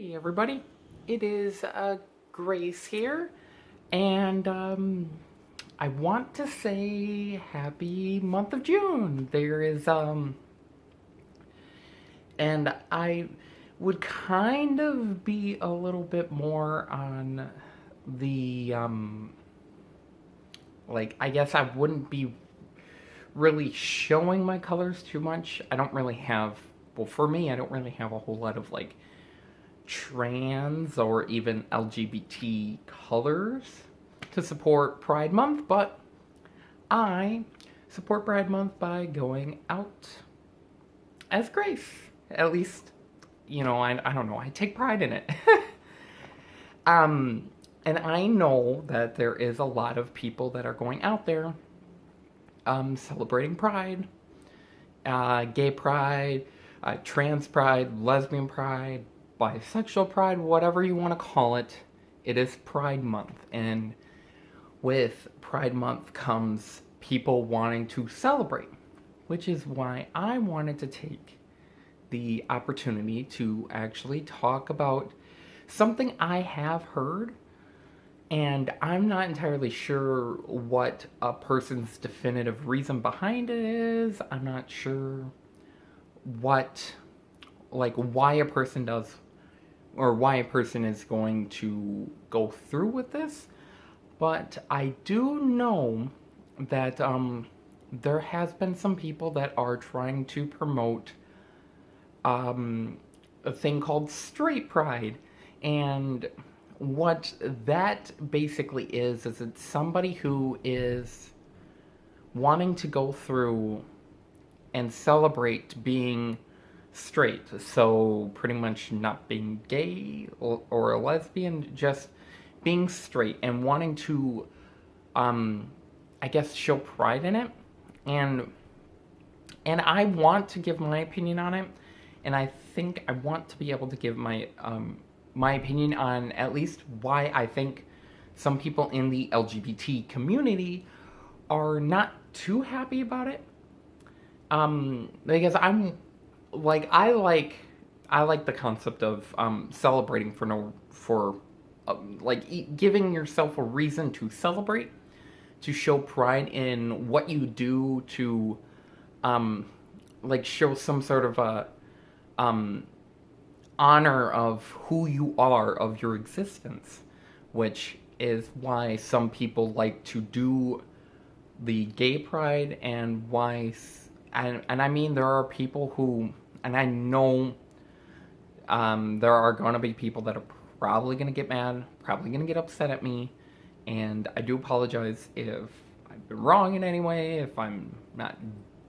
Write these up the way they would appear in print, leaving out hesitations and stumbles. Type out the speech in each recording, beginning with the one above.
Hey everybody, it is Grace here, and I want to say happy month of June. And I would kind of be a little bit more on the, I guess I wouldn't be really showing my colors too much. I don't really have, well, for me, I don't really have a whole lot of trans or even LGBT colors to support Pride Month, but I support Pride Month by going out as Grace. At least, I don't know, I take pride in it. And I know that there is a lot of people that are going out there celebrating Pride, gay pride, trans pride, lesbian pride, bisexual pride, whatever you want to call it. It is Pride Month. And with Pride Month comes people wanting to celebrate, which is why I wanted to take the opportunity to actually talk about something I have heard, and I'm not entirely sure what a person's definitive reason behind it is. I'm not sure what, why a person does or why a person is going to go through with this. But I do know that there has been some people that are trying to promote a thing called straight pride. And what that basically is it's somebody who is wanting to go through and celebrate being straight. So pretty much not being gay or a lesbian, just being straight and wanting to, I guess, show pride in it. And I want to give my opinion on it, and I think I want to be able to give my opinion on at least why I think some people in the LGBT community are not too happy about it. Because I like the concept of celebrating giving yourself a reason to celebrate, to show pride in what you do, to show some sort of a honor of who you are, of your existence, which is why some people like to do the gay pride, and why and I mean, there are people who, and I know there are going to be people that are probably going to get mad, probably going to get upset at me, and I do apologize if I've been wrong in any way, if I'm not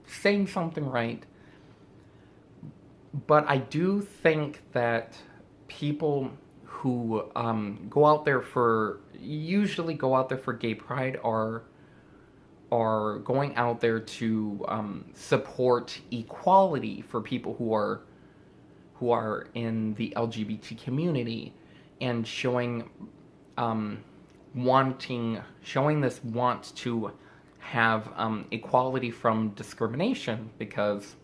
saying something right. But I do think that people who usually go out there for gay pride are going out there to support equality for people who are in the LGBT community, and showing this want to have equality from discrimination, because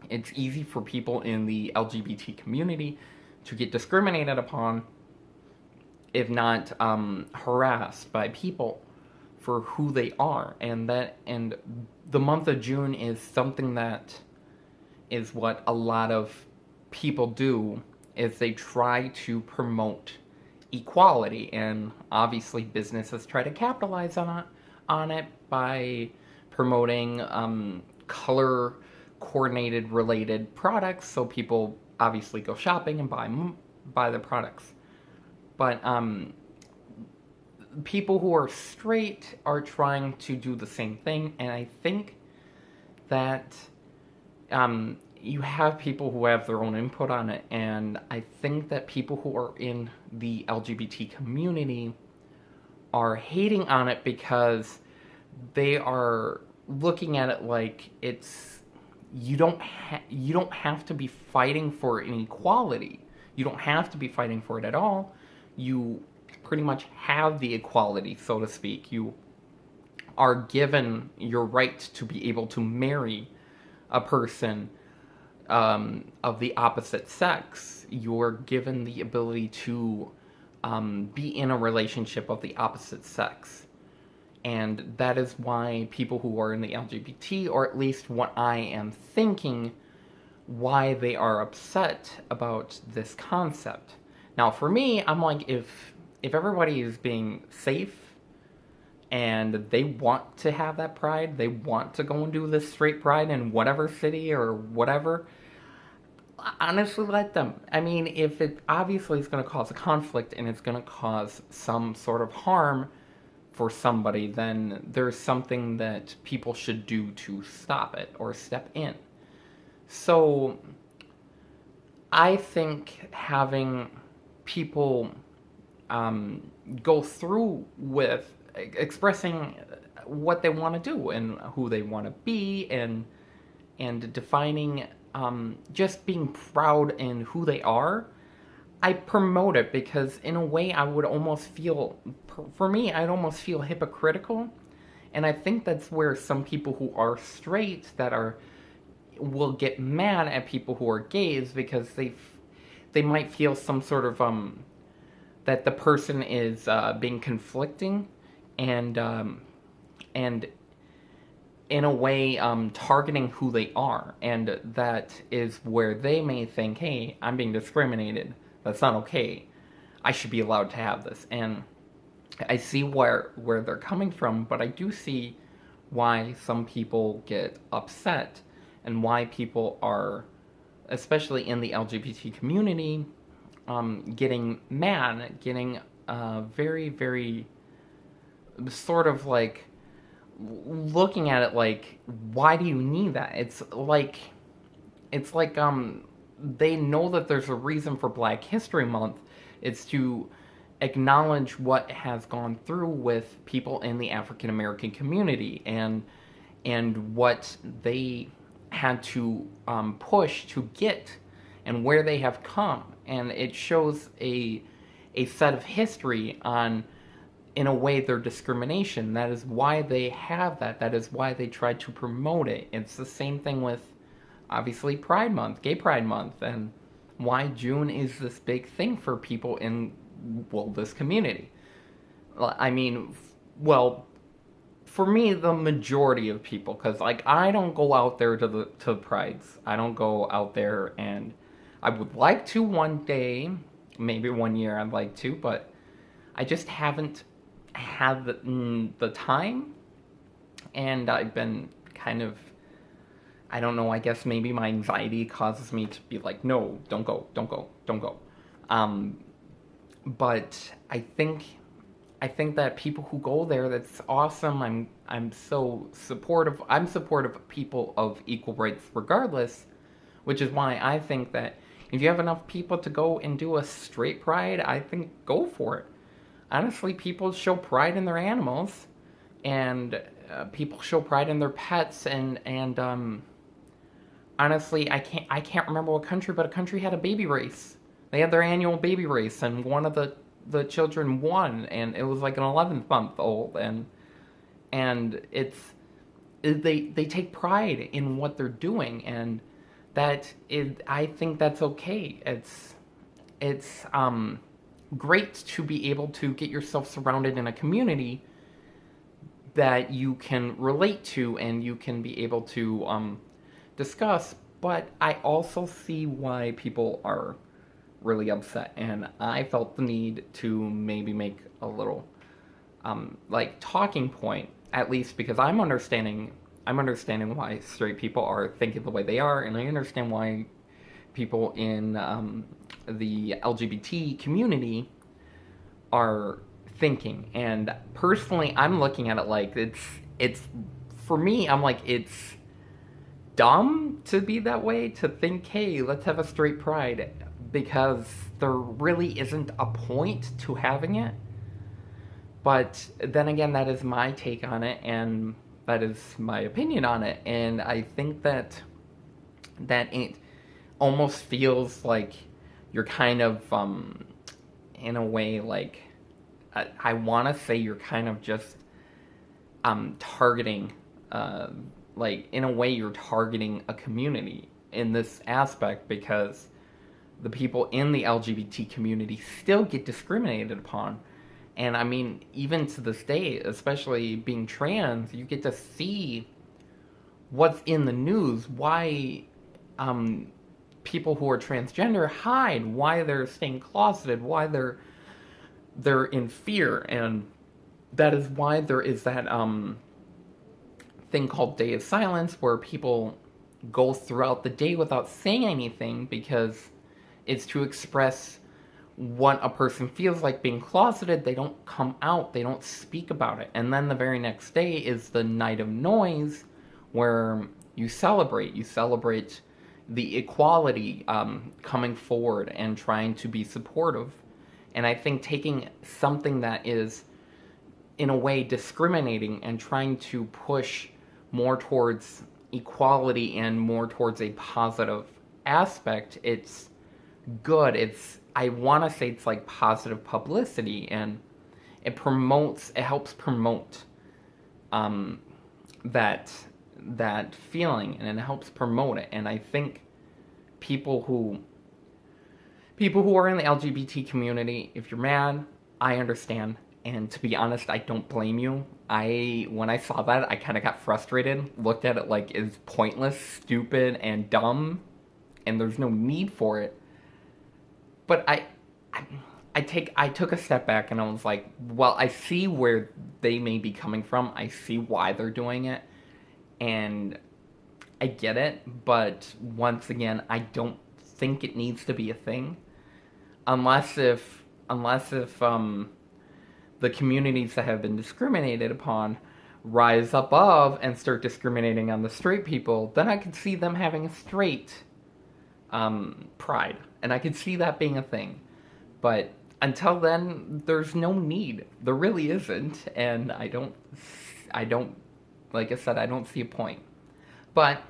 it's easy for people in the LGBT community to get discriminated upon, if not harassed by people for who they are. And the month of June is something that is what a lot of people do, is they try to promote equality, and obviously businesses try to capitalize on it by promoting color coordinated related products, so people obviously go shopping and buy the products. But people who are straight are trying to do the same thing, and I think that you have people who have their own input on it, and I think that people who are in the LGBT community are hating on it because they are looking at it like it's you don't have to be fighting for inequality. You don't have to be fighting for it at all. You pretty much have the equality, so to speak. You are given your right to be able to marry a person of the opposite sex, you're given the ability to be in a relationship of the opposite sex. And that is why people who are in the LGBT, or at least what I am thinking, why they are upset about this concept. Now, for me, I'm like, if everybody is being safe and they want to have that pride, they want to go and do this straight pride in whatever city or whatever, honestly, let them. I mean, if it obviously is going to cause a conflict and it's going to cause some sort of harm for somebody, then there's something that people should do to stop it or step in. So I think having people go through with expressing what they want to do and who they want to be, and defining just being proud in who they are, I promote it, because in a way I would almost feel, for me, I'd almost feel hypocritical. And I think that's where some people who are straight that are will get mad at people who are gays, because they might feel some sort of that the person is being conflicting, and in a way targeting who they are, and that is where they may think, hey, I'm being discriminated, that's not okay, I should be allowed to have this. And I see where they're coming from, but I do see why some people get upset, and why people are, especially in the LGBT community, getting mad, getting very, very sort of like looking at it like, why do you need that? It's like they know that there's a reason for Black History Month. It's to acknowledge what has gone through with people in the African American community, and what they had to push to get, and where they have come. And it shows a set of history on, in a way, their discrimination. That is why they have that. That is why they try to promote it. It's the same thing with, obviously, Pride Month, Gay Pride Month, and why June is this big thing for people in, well, this community. I mean, well, for me, the majority of people, because like I don't go out there to prides. I don't go out there, and I would like to one day, maybe one year I'd like to, but I just haven't had the time, and I've been kind of, I don't know, I guess maybe my anxiety causes me to be like, no, don't go, don't go, don't go. But I think that people who go there, that's awesome. I'm so supportive. I'm supportive of people of equal rights regardless, which is why I think that if you have enough people to go and do a straight pride, I think go for it. Honestly, people show pride in their animals, and people show pride in their pets, and honestly, I can't remember what country, but a country had a baby race. They had their annual baby race, and one of the children won, and it was like an 11th month old, and they take pride in what they're doing, and that is, I think that's okay. It's great to be able to get yourself surrounded in a community that you can relate to, and you can be able to discuss. But I also see why people are really upset, and I felt the need to maybe make a little like talking point, at least, because I'm understanding why straight people are thinking the way they are, and I understand why people in the LGBT community are thinking. And personally, I'm looking at it like it's for me, I'm like, it's dumb to be that way, to think, hey, let's have a straight pride, because there really isn't a point to having it. But then again, that is my take on it, and that is my opinion on it. And I think that it almost feels like you're kind of, in a way, like, I want to say you're kind of just targeting, like, in a way, you're targeting a community. in this aspect, because the people in the LGBT community still get discriminated upon. And I mean, even to this day, especially being trans, you get to see what's in the news, why people who are transgender hide, why they're staying closeted, why they're in fear. And that is why there is that thing called Day of Silence, where people go throughout the day without saying anything, because it's to express what a person feels like being closeted. They don't come out, they don't speak about it. And then the very next day is the night of noise, where you celebrate the equality, coming forward and trying to be supportive. And I think taking something that is in a way discriminating and trying to push more towards equality and more towards a positive aspect, it's good. I want to say it's like positive publicity, and it helps promote that feeling, and it helps promote it. And I think people who are in the LGBT community, if you're mad, I understand. And to be honest, I don't blame you. When I saw that, I kind of got frustrated, looked at it like it's pointless, stupid, and dumb, and there's no need for it. But I took a step back, and I was like, well, I see where they may be coming from. I see why they're doing it, and I get it. But once again, I don't think it needs to be a thing, unless if the communities that have been discriminated upon rise above and start discriminating on the straight people. Then I could see them having a straight pride, and I could see that being a thing. But until then, there's no need. There really isn't, and I don't, like I said, I don't see a point. But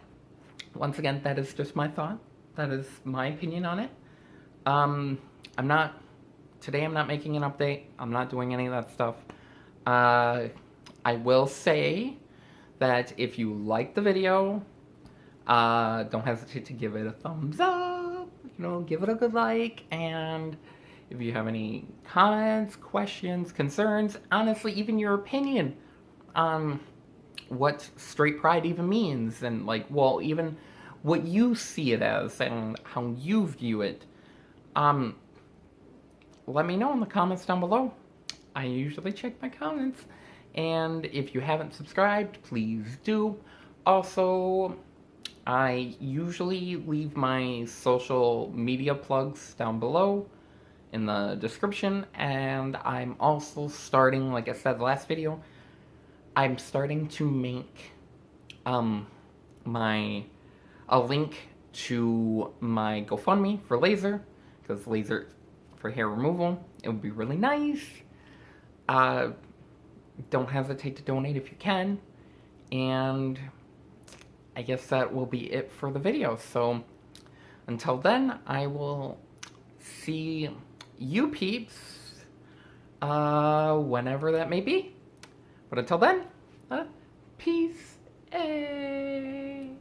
once again, that is just my thought. That is my opinion on it. Today I'm not making an update. I'm not doing any of that stuff. I will say that if you like the video, don't hesitate to give it a thumbs up. Give it a good like. And if you have any comments, questions, concerns, honestly, even your opinion on what straight pride even means, and even what you see it as and how you view it, let me know in the comments down below. I usually check my comments. And if you haven't subscribed, please do. Also, I usually leave my social media plugs down below in the description. And I'm also starting, like I said the last video, I'm starting to make a link to my GoFundMe for laser, because laser for hair removal, it would be really nice. Don't hesitate to donate if you can. And I guess that will be it for the video. So until then, I will see you peeps whenever that may be. But until then, peace. Hey.